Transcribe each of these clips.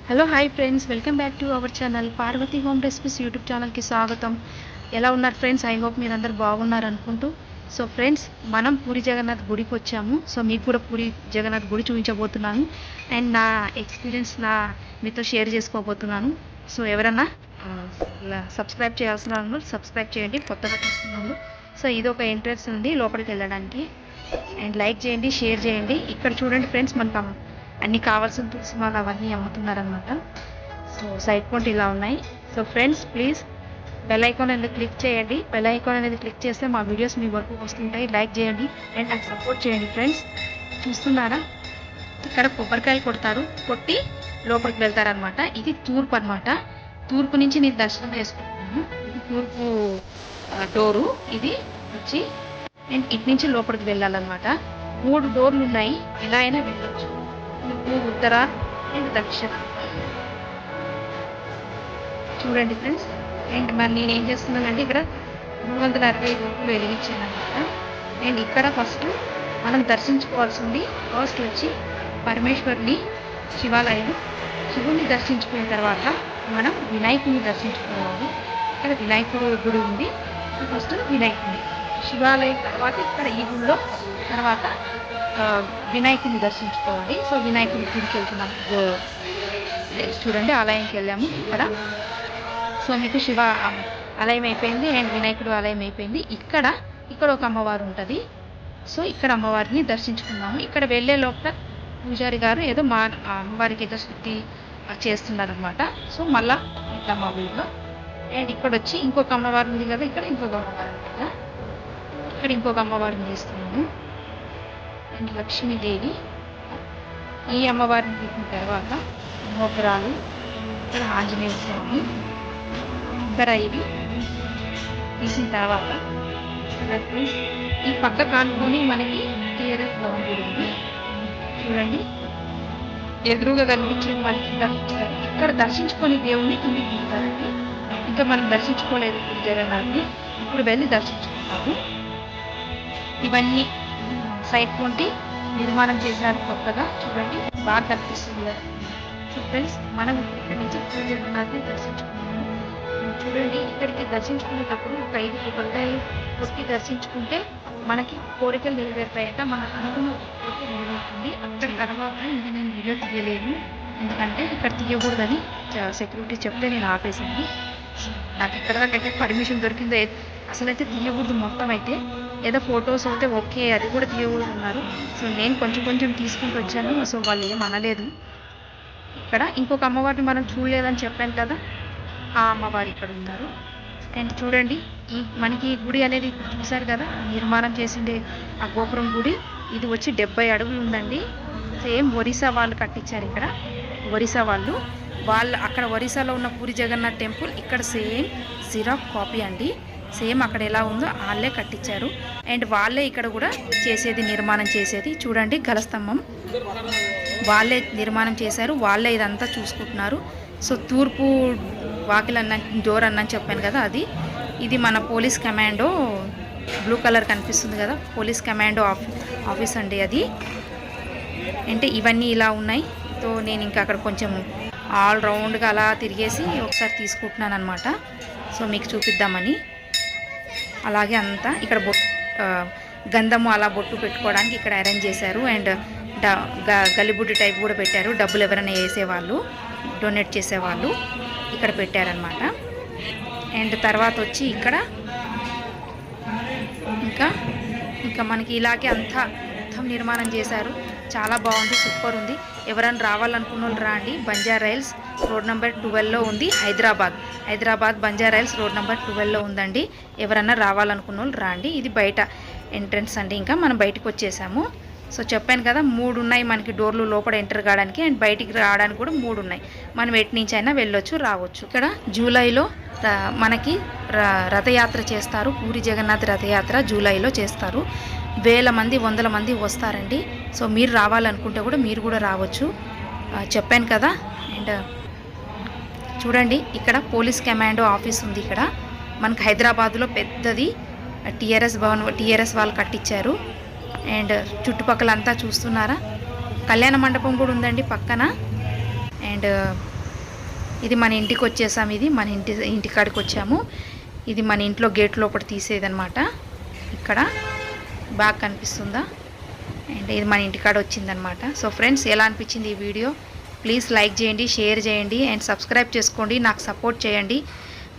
Hello hi friends, welcome back to our channel Parvati home recipes YouTube ఛానల్కి స్వాగతం. ఎలా ఉన్నారు ఫ్రెండ్స్? ఐ హోప్ మీరు అందరు బాగున్నారు అనుకుంటూ. సో ఫ్రెండ్స్, మనం పూరి జగన్నాథ్ గుడికి వచ్చాము. సో మీకు కూడా పూరి జగన్నాథ్ గుడి చూపించబోతున్నాను అండ్ నా ఎక్స్పీరియన్స్ మీతో షేర్ చేసుకోబోతున్నాను. సో ఎవరన్నా సబ్స్క్రైబ్ చేయాల్సిన వాళ్ళు సబ్స్క్రైబ్ చేయండి, కొత్తగా చూస్తున్నాను. సో ఇది ఒక ఎంట్రన్స్ ఉంది లోపలికి వెళ్ళడానికి. అండ్ లైక్ చేయండి, షేర్ చేయండి. ఇక్కడ చూడండి ఫ్రెండ్స్, మనకు అన్నీ కావాల్సిన తులసిమాలు అవన్నీ అమ్ముతున్నారనమాట. సో సైడ్ పాయింట్ ఇలా ఉన్నాయి. So friends, please bell icon అనేది క్లిక్ చేయండి. బెల్ ఐకాన్ అనేది క్లిక్ చేస్తే మా వీడియోస్ మీ వరకు వస్తుంటాయి. లైక్ చేయండి అండ్ నాకు సపోర్ట్ చేయండి ఫ్రెండ్స్. చూస్తున్నారా, ఇక్కడ కొబ్బరికాయలు కొట్టి లోపలికి వెళ్తారనమాట. ఇది తూర్పు అనమాట. తూర్పు నుంచి నేను దర్శనం చేసుకుంటున్నాను. ఇది తూర్పు డోరు. ఇది వచ్చి నేను ఇటు నుంచి లోపలికి వెళ్ళాలన్నమాట. 3 డోర్లు ఉన్నాయి, ఎలా అయినా వెళ్ళొచ్చు. తూర్పు, ఉత్తర అండ్ దక్షిణ. చూడండి ఫ్రెండ్స్. అండ్ మరి నేను ఏం చేస్తున్నానంటే ఇక్కడ 360 రూపాయలు వెలిగించాను అనమాట. అండ్ ఇక్కడ ఫస్ట్ మనం దర్శించుకోవాల్సింది ఫస్ట్ వచ్చి పరమేశ్వరుని శివాలయం. శివుని దర్శించుకున్న తర్వాత మనం వినాయకుడిని దర్శించుకోవాలి. ఇక్కడ వినాయకుడు గుడి ఉంది. ఫస్ట్ వినాయకుడి శివాలయం తర్వాత ఇక్కడ ఈ గుడిలో తర్వాత వినాయకుడిని దర్శించుకోవాలి. సో వినాయకుడి గుడికి వెళ్తున్నాం. చూడండి, ఆలయంకి వెళ్ళాము ఇక్కడ. సో మీకు శివ ఆలయం అయిపోయింది అండ్ వినాయకుడు ఆలయం అయిపోయింది. ఇక్కడ ఒక అమ్మవారు ఉంటుంది. సో ఇక్కడ అమ్మవారిని దర్శించుకున్నాము. ఇక్కడ వెళ్ళే లోపల పూజారి గారు ఏదో అమ్మవారికి ఏదో శుద్ధి చేస్తున్నారనమాట. సో మళ్ళా ఇట్లా మా ఊళ్ళో. అండ్ ఇక్కడ వచ్చి ఇంకొక అమ్మవారు ఉంది కదా, ఇక్కడ ఇంకొక అమ్మవారు ఉంది కదా, ఇక్కడ ఇంకొక అమ్మవారిని చేస్తున్నాము. అండ్ లక్ష్మీదేవి. ఈ అమ్మవారిని తీసిన తర్వాత గోపురాలు, ఇక్కడ ఆంజనేయ స్వామి, ఇక్కడ ఇవి తీసిన తర్వాత ఈ పక్క కానుకొని మనకి టీఆర్ఎస్ భవన్ ఉంది. చూడండి, ఎదురుగా కనిపించేది మనకి ఇక్కడ దర్శించుకొని దేవుణ్ణి కిందికి దిగుతారండి. ఇంకా మనం దర్శించుకోలేదు జగన్నాథ్ని, ఇప్పుడు వెళ్ళి దర్శించుకుంటాము. ఇవన్నీ సైడ్ కొంటి నిర్మాణం చేశారు కొత్తగా. చూడండి, బాగా కనిపిస్తుంది కదా. సో ఫ్రెండ్స్, మనం ఇక్కడి నుంచి పూరి జగన్నాథ్ని దర్శించుకున్నాము. చూడండి, ఇక్కడికి దర్శించుకునేటప్పుడు ఒక 5 కొబ్బరికాయలు కొట్టి దర్శించుకుంటే మనకి కోరికలు నెరవేరుతాయట. మన అనుకున్న కోరిక నెరవేరుతుంది. అక్కడి తర్వాత ఇంకా నేను వీడియో తీయలేను, ఎందుకంటే ఇక్కడ తీయకూడదని సెక్యూరిటీ చెప్తే నేను ఆపేసాను. నాకు ఇక్కడ దాకైతే పర్మిషన్ దొరికిందో అసలైతే తీయకూడదు మొత్తం. అయితే ఏదో ఫొటోస్ అయితే ఓకే, అది కూడా తీయకూడదు అన్నారు. సో నేను కొంచెం తీసుకుంటూ వచ్చాను. సో వాళ్ళు ఏం అనలేదు. ఇక్కడ ఇంకొక అమ్మవారిని మనం చూడలేదని చెప్పాను కదా, ఆ అమ్మవారు ఇక్కడ ఉన్నారు. అండ్ చూడండి, మనకి గుడి అనేది చూశారు కదా, నిర్మాణం చేసిండే ఆ గోపురం గుడి. ఇది వచ్చి 70 అడుగులు ఉందండి. సేమ్ ఒరిస్సా వాళ్ళు కట్టించారు. ఇక్కడ ఒరిస్సా వాళ్ళు అక్కడ ఒరిస్సాలో ఉన్న పూరి జగన్నాథ్ టెంపుల్ ఇక్కడ సేమ్ సిరాప్ కాపీ అండి. సేమ్ అక్కడ ఎలా ఉందో వాళ్ళే కట్టించారు. అండ్ వాళ్ళే ఇక్కడ కూడా నిర్మాణం చేసేది. చూడండి, గలస్తంభం వాళ్ళే నిర్మాణం చేశారు. వాళ్ళే ఇదంతా చూసుకుంటున్నారు. సో తూర్పు వాకిల్ డోర్ అన్నని చెప్పాను కదా, ఇది మన పోలీస్ కమాండో బ్లూ కలర్ కనిపిస్తుంది కదా, పోలీస్ కమాండో ఆఫీస్ అండి అది. అంటే ఇవన్నీ ఇలా ఉన్నాయి. సో నేను ఇంకా అక్కడ కొంచెం ఆల్ రౌండ్గా అలా తిరిగేసి ఒకసారి తీసుకుంటున్నాను అనమాట. సో మీకు చూపిద్దామని. అలాగే అంతా ఇక్కడ గంధము అలా బొట్టు పెట్టుకోవడానికి ఇక్కడ అరేంజ్ చేశారు. అండ్ గల్లిబుడ్డి టైప్ కూడా పెట్టారు. డబ్బులు ఎవరైనా వేసేవాళ్ళు, డొనేట్ చేసేవాళ్ళు ఇక్కడ పెట్టారనమాట. అండ్ తర్వాత వచ్చి ఇక్కడ ఇంకా మనకి ఇలాగే మొత్తం నిర్మాణం చేశారు. చాలా బాగుంది, సూపర్ ఉంది. ఎవరైనా రావాలనుకున్న వాళ్ళు రాండి. బంజారాహిల్స్ రోడ్ నెంబర్ 12లో ఉంది. హైదరాబాద్ బంజారాహిల్స్ రోడ్ నెంబర్ 12లో ఉందండి. ఎవరన్నా రావాలనుకున్న వాళ్ళు రాండి. ఇది బయట ఎంట్రన్స్ అండి. ఇంకా మనం బయటకు వచ్చేసాము. సో చెప్పాను కదా, 3 ఉన్నాయి మనకి డోర్లు లోపల ఎంటర్ కావడానికి. అండ్ బయటికి రావడానికి కూడా 3 ఉన్నాయి. మనం ఎటు నుంచి అయినా వెళ్ళొచ్చు, రావచ్చు. ఇక్కడ జూలైలో మనకి రథయాత్ర చేస్తారు. పూరి జగన్నాథ్ రథయాత్ర జూలైలో చేస్తారు. వేల మంది, వందల మంది వస్తారండి. సో మీరు రావాలనుకుంటే కూడా మీరు కూడా రావచ్చు, చెప్పాను కదా. అండ్ చూడండి, ఇక్కడ పోలీస్ కమాండో ఆఫీస్ ఉంది. ఇక్కడ మనకి హైదరాబాద్లో పెద్దది టీఆర్ఎస్ వాళ్ళు కట్టించారు. అండ్ చుట్టుపక్కల అంతా చూస్తున్నారా, కళ్యాణ మండపం కూడా ఉందండి పక్కన. అండ్ ఇది మన ఇంటికి వచ్చేసాము. ఇది మన ఇంటికాడికి వచ్చాము. ఇది మన ఇంట్లో గేట్ లోపల తీసేదనమాట. ఇక్కడ బాగా కనిపిస్తుందా? అండ్ ఇది మన ఇంటికాడ వచ్చిందనమాట. సో ఫ్రెండ్స్, ఎలా అనిపించింది ఈ వీడియో? ప్లీజ్ లైక్ చేయండి, షేర్ చేయండి అండ్ సబ్స్క్రైబ్ చేసుకోండి. నాకు సపోర్ట్ చేయండి.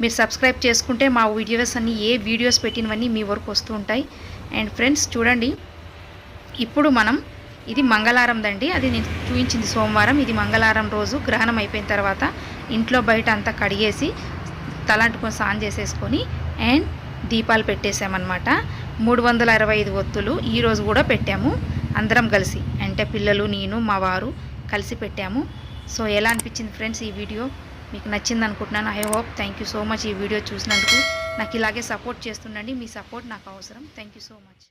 మీరు సబ్స్క్రైబ్ చేసుకుంటే మా వీడియోస్ అన్నీ, ఏ వీడియోస్ పెట్టినవన్నీ మీ వరకు వస్తూ ఉంటాయి. అండ్ ఫ్రెండ్స్ చూడండి, ఇప్పుడు మనం, ఇది మంగళవారం దండి, అది నేను చూపించింది సోమవారం. ఇది మంగళవారం రోజు గ్రహణం అయిపోయిన తర్వాత ఇంట్లో బయట అంతా కడిగేసి తలంటుకొని స్నానం చేసేసుకొని అండ్ దీపాలు పెట్టేసామన్నమాట. 365 ఒత్తులు ఈరోజు కూడా పెట్టాము అందరం కలిసి, అంటే పిల్లలు, నేను, మా వారు కలిసి పెట్టాము. సో ఎలా అనిపించింది ఫ్రెండ్స్ ఈ వీడియో? మీకు నచ్చింది అనుకుంటున్నాను. I hope. Thank you so much ఈ వీడియో చూసినందుకు. నాకు ఇలాగే సపోర్ట్ చేస్తుండండి. మీ సపోర్ట్ నాకు అవసరం. Thank you so much.